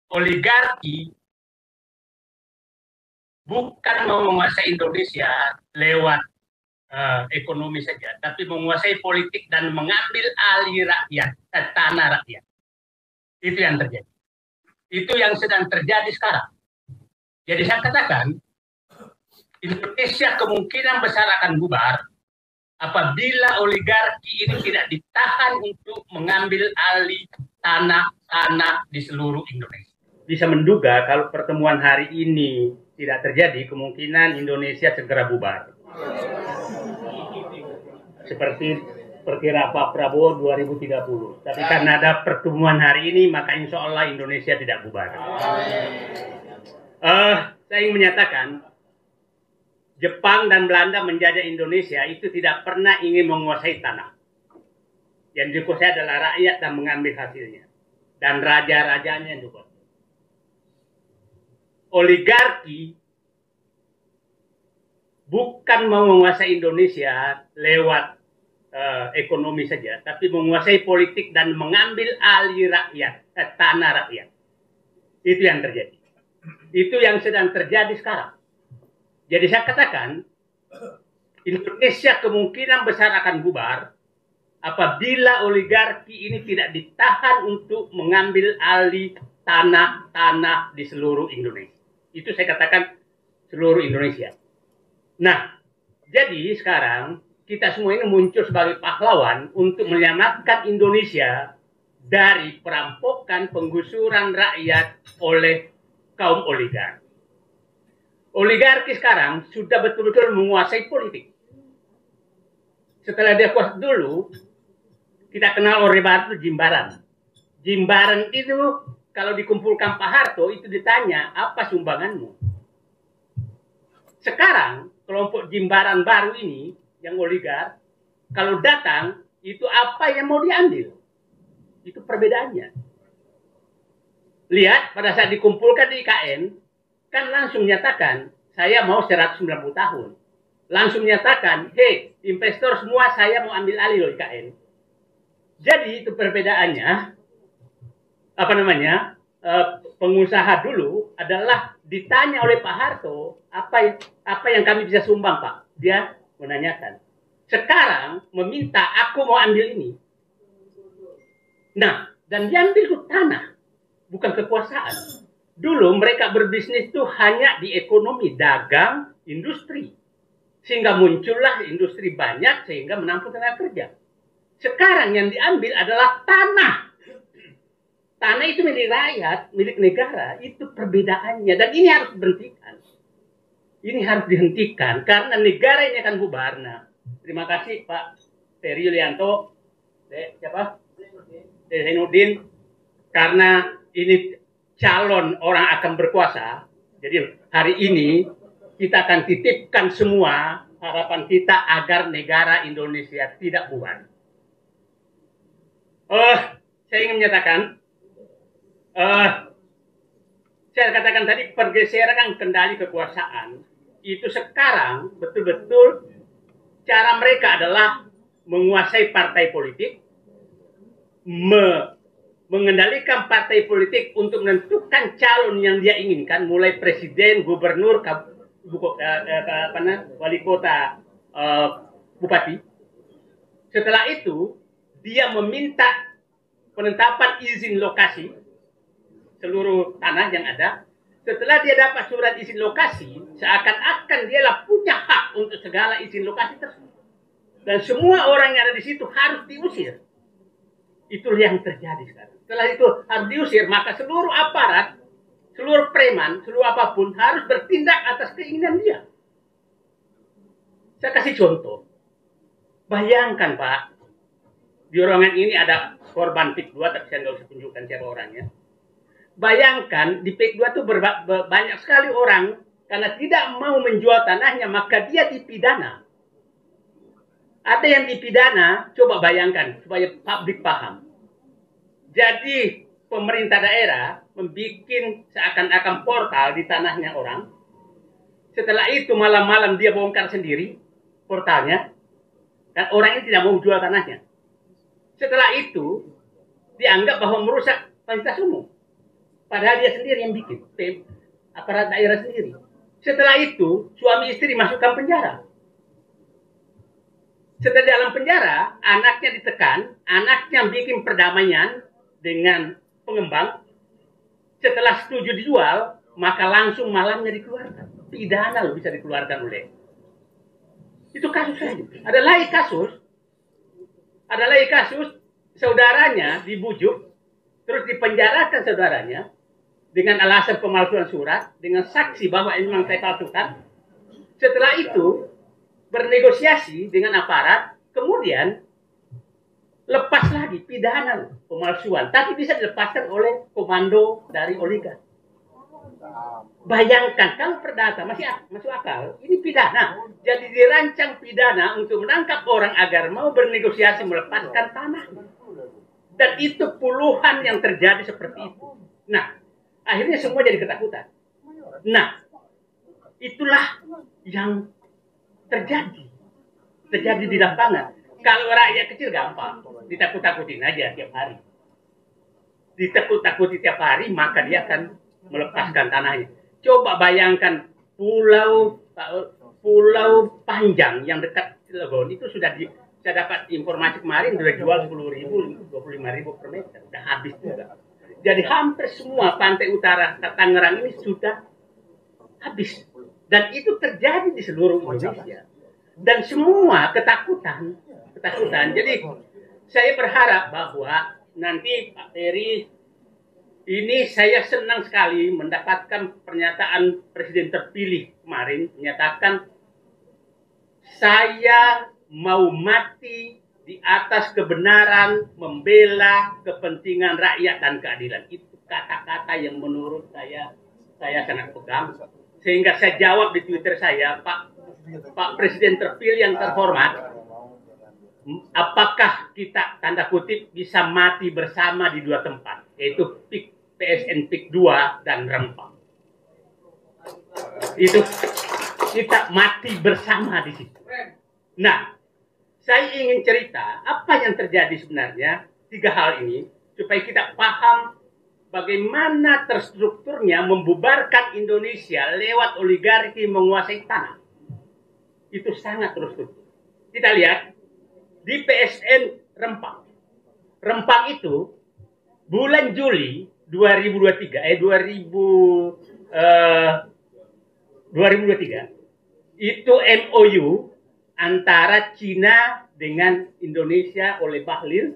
oligarki bukan mau menguasai Indonesia lewat ekonomi saja, tapi menguasai politik dan mengambil alih rakyat, tanah rakyat. Itu yang terjadi. Itu yang sedang terjadi sekarang. Jadi saya katakan, Indonesia kemungkinan besar akan bubar apabila oligarki ini tidak ditahan untuk mengambil alih tanah-tanah di seluruh Indonesia. Bisa menduga kalau pertemuan hari ini tidak terjadi, kemungkinan Indonesia segera bubar. Seperti perkira Pak Prabowo 2030. Tapi karena ada pertemuan hari ini, maka insya Allah Indonesia tidak bubar. Saya ingin menyatakan, Jepang dan Belanda menjajah Indonesia itu tidak pernah ingin menguasai tanah. Yang dikuasai adalah rakyat dan mengambil hasilnya. Dan raja-rajanya juga. Oligarki bukan mau menguasai Indonesia lewat ekonomi saja, tapi menguasai politik dan mengambil alih rakyat, tanah rakyat. Itu yang terjadi. Itu yang sedang terjadi sekarang. Jadi saya katakan, Indonesia kemungkinan besar akan bubar apabila oligarki ini tidak ditahan untuk mengambil alih tanah-tanah di seluruh Indonesia. Itu saya katakan seluruh Indonesia. Nah, jadi sekarang kita semua ini muncul sebagai pahlawan untuk menyelamatkan Indonesia dari perampokan penggusuran rakyat oleh kaum oligarki. Oligarki sekarang sudah betul-betul menguasai politik. Setelah dia kuat dulu, kita kenal Orde Baru itu Jimbaran. Jimbaran itu kalau dikumpulkan Pak Harto itu ditanya, apa sumbanganmu? Sekarang kelompok Jimbaran baru ini, yang oligar, kalau datang, itu apa yang mau diambil? Itu perbedaannya. Lihat, pada saat dikumpulkan di IKN, kan langsung nyatakan, saya mau 190 tahun. Langsung nyatakan, hei, investor semua saya mau ambil alih loh IKN. Jadi itu perbedaannya, pengusaha dulu adalah ditanya oleh Pak Harto, apa yang kami bisa sumbang Pak? Dia menanyakan. Sekarang meminta aku mau ambil ini. Nah, dan diambil itu tanah, bukan kekuasaan. Dulu mereka berbisnis itu hanya di ekonomi, dagang, industri. Sehingga muncullah industri banyak sehingga menampung tenaga kerja. Sekarang yang diambil adalah tanah. Tanah itu milik rakyat, milik negara. Itu perbedaannya. Dan ini harus dihentikan. Ini harus dihentikan karena negara ini akan bubar. Nah, terima kasih Pak Ferry Yulianto. Zainuddin. Karena ini calon orang akan berkuasa. Jadi hari ini kita akan titipkan semua harapan kita agar negara Indonesia tidak bubar. Saya ingin menyatakan, saya katakan tadi pergeseran kendali kekuasaan itu sekarang betul-betul cara mereka adalah menguasai partai politik, mengendalikan partai politik untuk menentukan calon yang dia inginkan, mulai presiden, gubernur, wali kota, bupati. Setelah itu, dia meminta penetapan izin lokasi seluruh tanah yang ada. Setelah dia dapat surat izin lokasi, seakan-akan dialah punya hak untuk segala izin lokasi tersebut. Dan semua orang yang ada di situ harus diusir. Itulah yang terjadi sekarang. Setelah itu harus diusir, maka seluruh aparat, seluruh preman, seluruh apapun harus bertindak atas keinginan dia. Saya kasih contoh. Bayangkan Pak, di ruangan ini ada korban PIK 2, tapi saya nggak usah tunjukkan siapa orangnya. Bayangkan di PIK 2 itu banyak sekali orang karena tidak mau menjual tanahnya, maka dia dipidana. Ada yang dipidana, coba bayangkan supaya publik paham. Jadi pemerintah daerah membuat seakan-akan portal di tanahnya orang. Setelah itu malam-malam dia bongkar sendiri portalnya. Dan orang ini tidak mau jual tanahnya. Setelah itu dianggap bahwa merusak fasilitas umum. Padahal dia sendiri yang bikin, aparat daerah sendiri. Setelah itu, suami istri masukkan penjara. Setelah dalam penjara, anaknya ditekan, anaknya bikin perdamaian dengan pengembang. Setelah setuju dijual, maka langsung malamnya dikeluarkan. Pidana loh bisa dikeluarkan oleh. Itu kasus saja. Ada lagi kasus, saudaranya dibujuk, terus dipenjarakan saudaranya dengan alasan pemalsuan surat, dengan saksi bahwa ini memang saya palsukan. Setelah itu, bernegosiasi dengan aparat, kemudian lepas lagi pidana pemalsuan, tapi bisa dilepaskan oleh komando dari oligark. Bayangkan kalau perdata masuk akal, ini pidana. Jadi dirancang pidana untuk menangkap orang agar mau bernegosiasi melepaskan tanah. Dan itu puluhan yang terjadi seperti itu. Nah, akhirnya semua jadi ketakutan. Nah, itulah yang terjadi di lapangan. Kalau rakyat kecil gampang, ditakut-takutin aja tiap hari. Ditakut-takuti tiap hari, maka dia akan melepaskan tanahnya. Coba bayangkan pulau Panjang yang dekat Cilegon itu sudah saya dapat informasi kemarin sudah jual 10.000, 25.000 per meter, sudah habis juga. Jadi hampir semua pantai utara Tangerang ini sudah habis. Dan itu terjadi di seluruh Indonesia. Dan semua ketakutan. Jadi saya berharap bahwa nanti Pak Ferry, ini saya senang sekali mendapatkan pernyataan Presiden terpilih kemarin, menyatakan saya mau mati di atas kebenaran, membela kepentingan rakyat dan keadilan. Itu kata-kata yang menurut saya sangat pegang. Sehingga saya jawab di Twitter saya, Pak Presiden terpilih yang terhormat, apakah kita tanda kutip bisa mati bersama di dua tempat, yaitu PSN PIK 2 dan Rempang. Itu kita mati bersama di situ. Nah, saya ingin cerita apa yang terjadi sebenarnya, 3 hal ini, supaya kita paham bagaimana terstrukturnya membubarkan Indonesia lewat oligarki menguasai tanah. Itu sangat terstruktur. Kita lihat di PSN Rempang. Rempang itu bulan Juli 2023 itu MOU antara Cina dengan Indonesia oleh Bahlil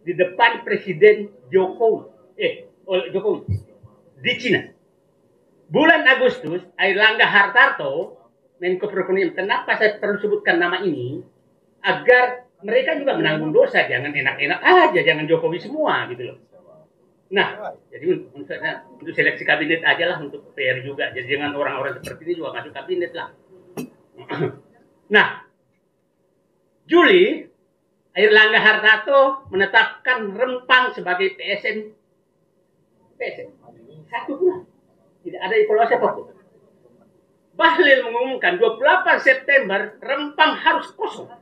di depan Presiden Jokowi di Cina. Bulan Agustus, Airlangga Hartarto, Menko Perekonomian, kenapa saya perlu sebutkan nama ini? Agar mereka juga menanggung dosa, jangan enak-enak aja, jangan Jokowi semua gitu loh. Nah, jadi untuk seleksi kabinet aja lah, untuk PR juga. Jadi jangan orang-orang seperti ini juga masuk kabinet lah. Nah, Juli, Airlangga Hartarto menetapkan Rempang sebagai PSN. 1 bulan. Tidak ada evaluasi apapun. Bahlil mengumumkan 28 September Rempang harus kosong.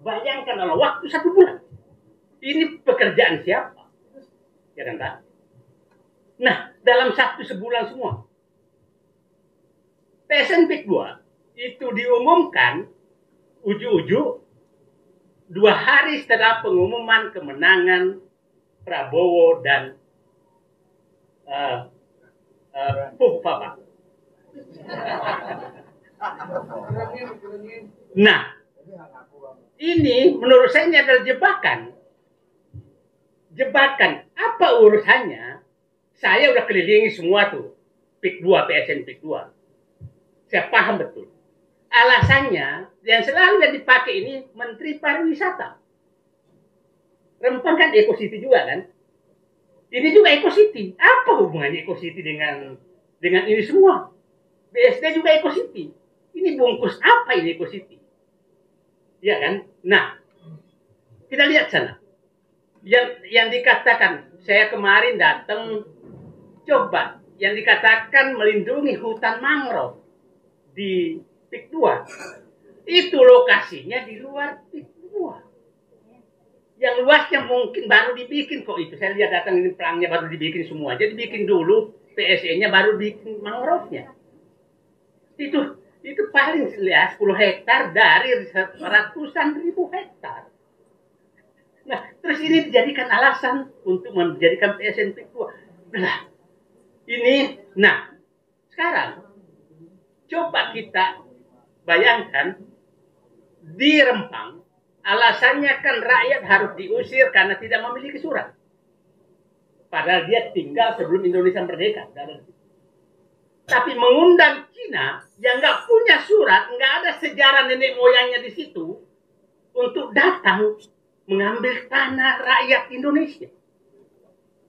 Bayangkan dalam waktu 1 bulan. Ini pekerjaan siapa? Ya kan, Pak? Nah, dalam sebulan semua. PSN PIK 2 itu diumumkan uju-uju 2 hari setelah pengumuman kemenangan Prabowo dan Papa. Nah, ini menurut saya ini adalah jebakan. Apa urusannya? Saya udah kelilingi semua tuh PIK 2, PSN PIK 2. Saya paham betul. Alasannya yang selalu yang dipakai ini Menteri Pariwisata. Rempang kan Eco City juga kan? Ini juga Eco City. Apa hubungannya Eco City dengan ini semua? BSD juga Eco City. Ini bungkus apa ini Eco City? Ya kan? Nah, kita lihat sana. Yang dikatakan, saya kemarin datang, coba, yang dikatakan melindungi hutan mangrove di PIK 2. Itu lokasinya di luar PIK 2. Yang luasnya mungkin baru dibikin kok itu. Saya lihat datang ini pelangnya baru dibikin semua. Jadi bikin dulu PSE-nya baru bikin mangrove-nya. Itu paling 10 hektar dari ratusan ribu hektar. Nah, terus ini dijadikan alasan untuk menjadikan PSNP tua. Nah, sekarang coba kita bayangkan di Rempang, alasannya kan rakyat harus diusir karena tidak memiliki surat. Padahal dia tinggal sebelum Indonesia merdeka. Tapi mengundang Cina yang nggak punya surat, nggak ada sejarah nenek moyangnya di situ, untuk datang mengambil tanah rakyat Indonesia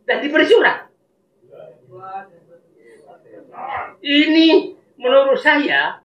dan diberi surat. Ini menurut saya